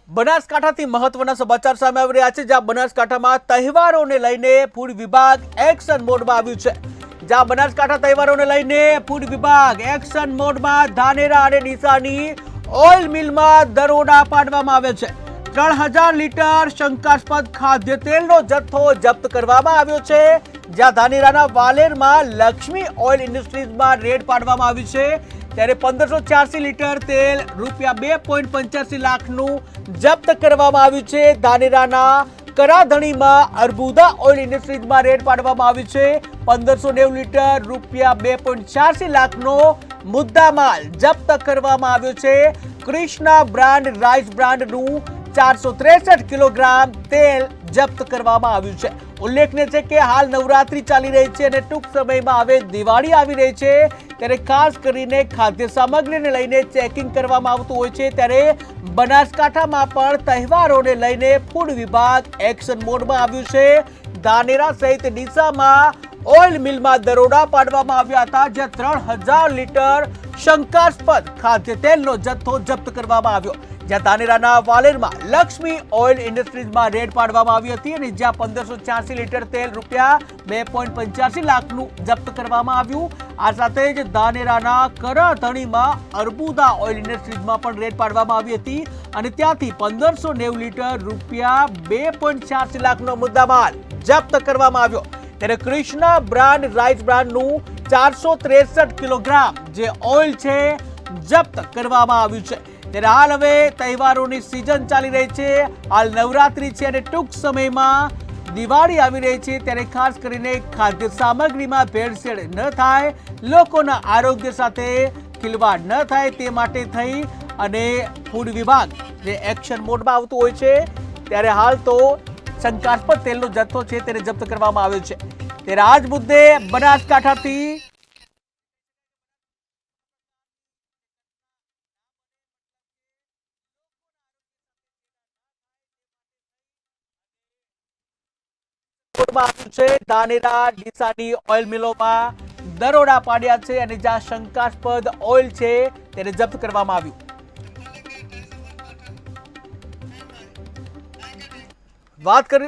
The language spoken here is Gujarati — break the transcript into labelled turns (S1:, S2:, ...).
S1: બનાસકાંઠાથી મહત્વના સમાચાર સામે આવી રહ્યા છે, જ્યાં બનાસકાંઠામાં તહેવારોને લઈને ફૂડ વિભાગ એક્શન મોડમાં આવ્યું છે। જ્યાં બનાસકાંઠા તહેવારોને લઈને ફૂડ વિભાગ એક્શન મોડમાં ધાનેરા અને ડીસાની ઓઇલ મિલમાં દરોડા પાડવામાં આવ્યો છે। 3000 લીટર શંકાસ્પદ ખાદ્ય તેલનો જથ્થો જપ્ત કરવામાં આવ્યો છે। જ્યાં ધાનેરાના વાલેરમાં લક્ષ્મી ઓઇલ ઇન્ડસ્ટ્રીઝમાં રેડ પાડવામાં આવી છે। ત્યારે 1586 લીટર તેલ ₹2.85 લાખનું જપ્ત કરવામાં આવ્યું છે। ધાનેરાના કરાધણીમાં અર્બુદા ઓઇલ ઇન્ડસ્ટ્રીઝમાં રેડ પાડવામાં આવી છે। 1590 લીટર ₹2.86 લાખનો મુદ્દામાલ જપ્ત કરવામાં આવ્યો છે। કૃષ્ણા બ્રાન્ડ રાઈસ બ્રાન્ડનું 463 કિલોગ્રામ તેલ જપ્ત કરવામાં આવ્યું છે। ઉલ્લેખનીય છે કે હાલ નવરાત્રી ચાલી રહી છે અને ટૂંક સમયમાં હવે દિવાળી આવી રહી છે, ત્યારે ખાસ કરીને ખાદ્ય સામગ્રીને લઈને ચેકિંગ કરવામાં આવતું હોય છે। ત્યારે બનાસકાંઠામાં પણ તહેવારોને લઈને ફૂડ વિભાગ એક્શન મોડમાં આવ્યું છે। ધાનેરા સહિત ડીસામાં ઓઇલ મિલમાં દરોડા પાડવામાં આવ્યા હતા, જ્યાં 3000 લીટર શંકાસ્પદ ખાદ્ય તેલનો જથ્થો જપ્ત કરવામાં આવ્યો। જ્યાં ધાનેરાના વાલેરમાં લક્ષ્મી ઓઇલ ઇન્ડસ્ટ્રીઝમાં રેડ પાડવામાં આવી હતી અને જ્યાં 1586 લીટર તેલ ₹2.85 લાખનું જપ્ત કરવામાં આવ્યું। આ સાથે જ ધાનેરાના કરાધણીમાં અર્બુદા ઓઇલ ઇન્ડસ્ટ્રીઝમાં પણ રેડ પાડવામાં આવી હતી અને ત્યાંથી 1590 લીટર ₹2.86 લાખનો મુદ્દામાલ જપ્ત કરવામાં આવ્યો। ત્યારે કૃષ્ણા બ્રાન્ડ રાઈસ બ્રાન્ડનું 463 કિલોગ્રામ જે ઓઇલ છે જપ્ત કરવામાં આવ્યું છે। ત્યારે હાલ હવે તહેવારોની સિઝન ચાલી રહી છે, હાલ નવરાત્રી છે અને ટૂંક સમયમાં દિવાળી આવી રહી છે, ત્યારે ખાસ કરીને ખાદ્ય સામગ્રીમાં ભેળસેળ ન થાય, લોકોના આરોગ્ય સાથે ખિલવાડ ન થાય તે માટે થઈ અને ફૂડ વિભાગ જે એક્શન મોડમાં આવતું હોય છે, ત્યારે હાલ તો શંકાસ્પદ તેલનો જથ્થો છે તેને જપ્ત કરવામાં આવ્યો છે। ત્યારે આ જ મુદ્દે બનાસકાંઠાથી ધાનેરા ડીસાની ઓઇલ મિલોમાં દરોડા પાડ્યા છે અને જ્યાં શંકાસ્પદ ઓઇલ છે તેને જપ્ત કરવામાં આવ્યું। વાત કરી